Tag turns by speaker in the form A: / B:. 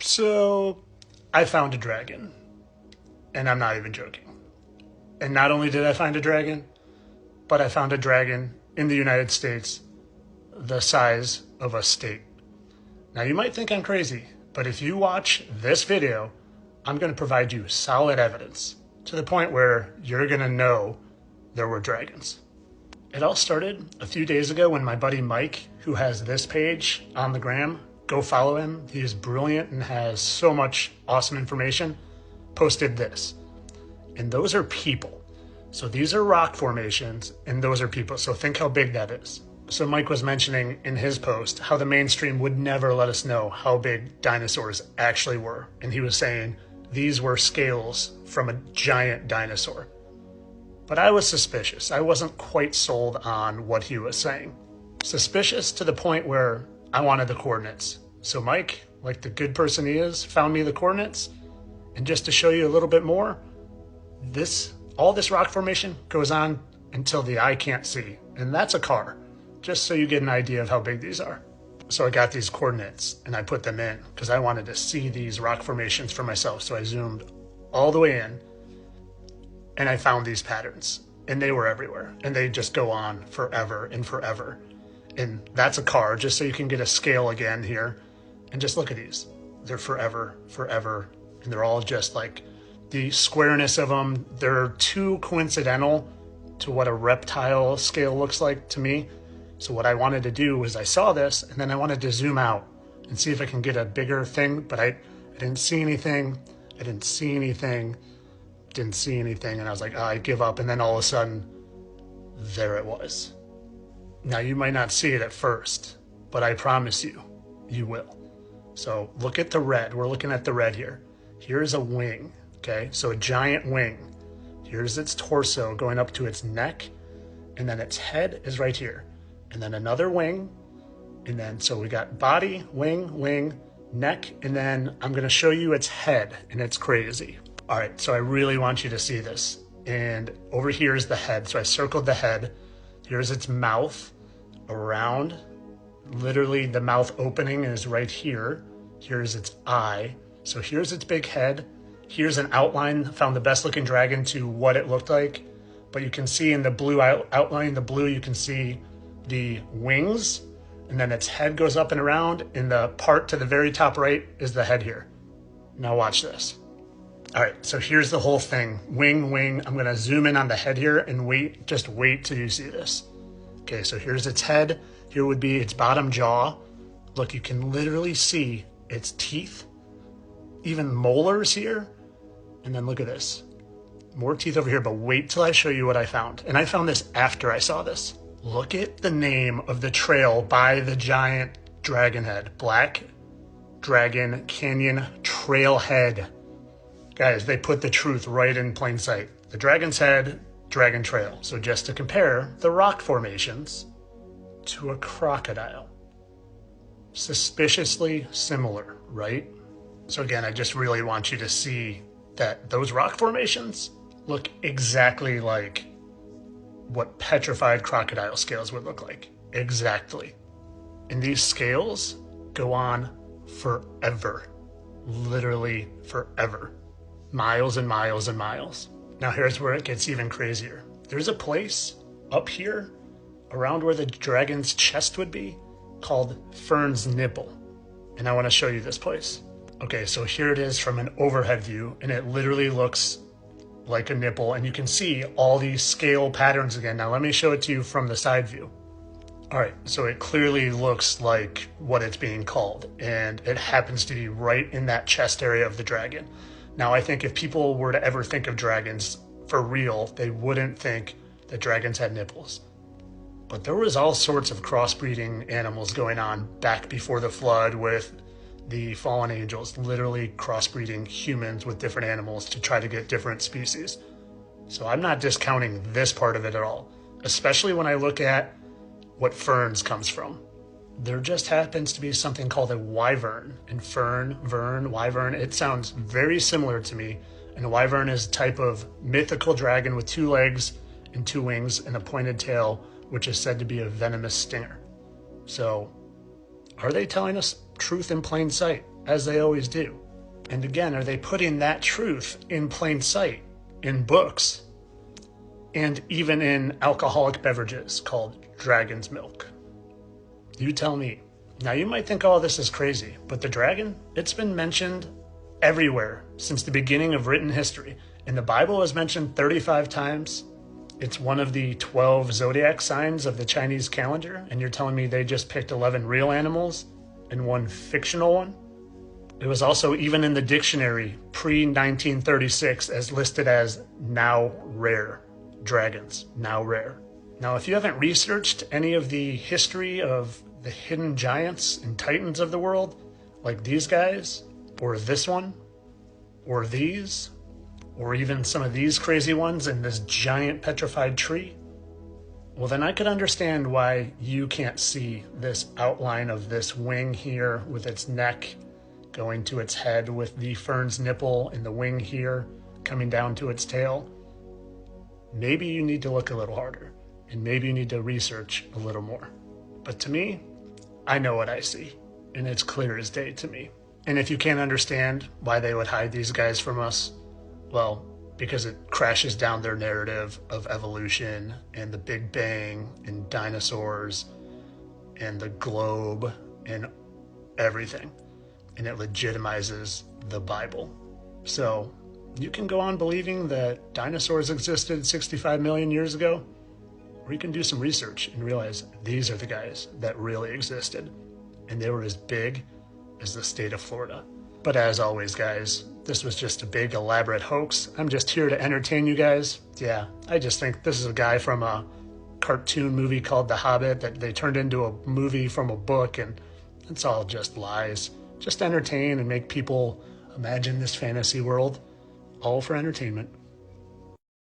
A: So I found a dragon, and I'm not even joking. And not only did I find a dragon, but I found a dragon in the United States the size of a state. Now you might think I'm crazy, but if you watch this video, I'm going to provide you solid evidence to the point where you're going to know there were dragons. It all started a few days ago when my buddy Mike, who has this page on the gram, go follow him. He is brilliant and has so much awesome information, posted this. And those are people. So these are rock formations and those are people. So think how big that is. So Mike was mentioning in his post how the mainstream would never let us know how big dinosaurs actually were. And he was saying these were scales from a giant dinosaur. But I was suspicious. I wasn't quite sold on what he was saying. Suspicious to the point where I wanted the coordinates. So Mike, like the good person he is, found me the coordinates. And just to show you a little bit more, all this rock formation goes on until the eye can't see. And that's a car, just so you get an idea of how big these are. So I got these coordinates and I put them in because I wanted to see these rock formations for myself. So I zoomed all the way in and I found these patterns and they were everywhere and they just go on forever and forever. And that's a car, just so you can get a scale again here. And just look at these. They're forever, forever. And they're all just like the squareness of them. They're too coincidental to what a reptile scale looks like to me. So what I wanted to do was I saw this and then I wanted to zoom out and see if I can get a bigger thing, but I didn't see anything. I didn't see anything. Didn't see anything. And I was like, I give up. And then all of a sudden, there it was. Now you might not see it at first, but I promise you, you will. So look at the red. We're looking at the red here. Here's a wing, okay? So a giant wing. Here's its torso going up to its neck, and then its head is right here. And then another wing, and then so we got body, wing, neck, and then I'm gonna show you its head, and it's crazy. All right, so I really want you to see this. And over here is the head. So I circled the head. Here's its mouth around. Literally the mouth opening is right here. Here's its eye. So here's its big head. Here's an outline. Found the best looking dragon to what it looked like. But you can see in the blue outline, the blue, you can see the wings. And then its head goes up and around. And the part to the very top right is the head here. Now watch this. All right, so here's the whole thing. Wing. I'm gonna zoom in on the head here and just wait till you see this. Okay, so here's its head. Here would be its bottom jaw. Look, you can literally see its teeth, even molars here. And then look at this. More teeth over here, but wait till I show you what I found. And I found this after I saw this. Look at the name of the trail by the giant dragon head. Black Dragon Canyon Trailhead. Guys, they put the truth right in plain sight. The Dragon's Head, Dragon Trail. So just to compare the rock formations to a crocodile. Suspiciously similar, right? So again, I just really want you to see that those rock formations look exactly like what petrified crocodile scales would look like. Exactly. And these scales go on forever. Literally forever. Miles and miles and miles. Now here's where it gets even crazier. There's a place up here around where the dragon's chest would be called Fern's Nipple. And I want to show you this place. Okay, so here it is from an overhead view and it literally looks like a nipple and you can see all these scale patterns again. Now let me show it to you from the side view. All right, so it clearly looks like what it's being called and it happens to be right in that chest area of the dragon. Now, I think if people were to ever think of dragons for real, they wouldn't think that dragons had nipples. But there was all sorts of crossbreeding animals going on back before the flood with the fallen angels, literally crossbreeding humans with different animals to try to get different species. So I'm not discounting this part of it at all, especially when I look at what ferns comes from. There just happens to be something called a wyvern, and wyvern, it sounds very similar to me. And a wyvern is a type of mythical dragon with 2 legs and 2 wings and a pointed tail, which is said to be a venomous stinger. So are they telling us truth in plain sight? as they always do. And again, are they putting that truth in plain sight in books and even in alcoholic beverages called dragon's milk? You tell me. Now, you might think all this is crazy, but the dragon, it's been mentioned everywhere since the beginning of written history. And the Bible is mentioned 35 times. It's one of the 12 zodiac signs of the Chinese calendar. And you're telling me they just picked 11 real animals and one fictional one? It was also even in the dictionary pre-1936 as listed as now rare. Dragons, now rare. Now, if you haven't researched any of the history of the hidden giants and titans of the world, like these guys, or this one, or these, or even some of these crazy ones in this giant petrified tree, well, then I could understand why you can't see this outline of this wing here with its neck going to its head, with the fern's nipple and the wing here coming down to its tail. Maybe you need to look a little harder, and maybe you need to research a little more. But to me, I know what I see, and it's clear as day to me. And if you can't understand why they would hide these guys from us, well, because it crashes down their narrative of evolution and the Big Bang and dinosaurs and the globe and everything. And it legitimizes the Bible. So you can go on believing that dinosaurs existed 65 million years ago, or you can do some research and realize these are the guys that really existed, and they were as big as the state of Florida. But as always, guys, this was just a big elaborate hoax. I'm just here to entertain you guys. Yeah, I just think this is a guy from a cartoon movie called The Hobbit that they turned into a movie from a book, and it's all just lies. Just entertain and make people imagine this fantasy world, all for entertainment.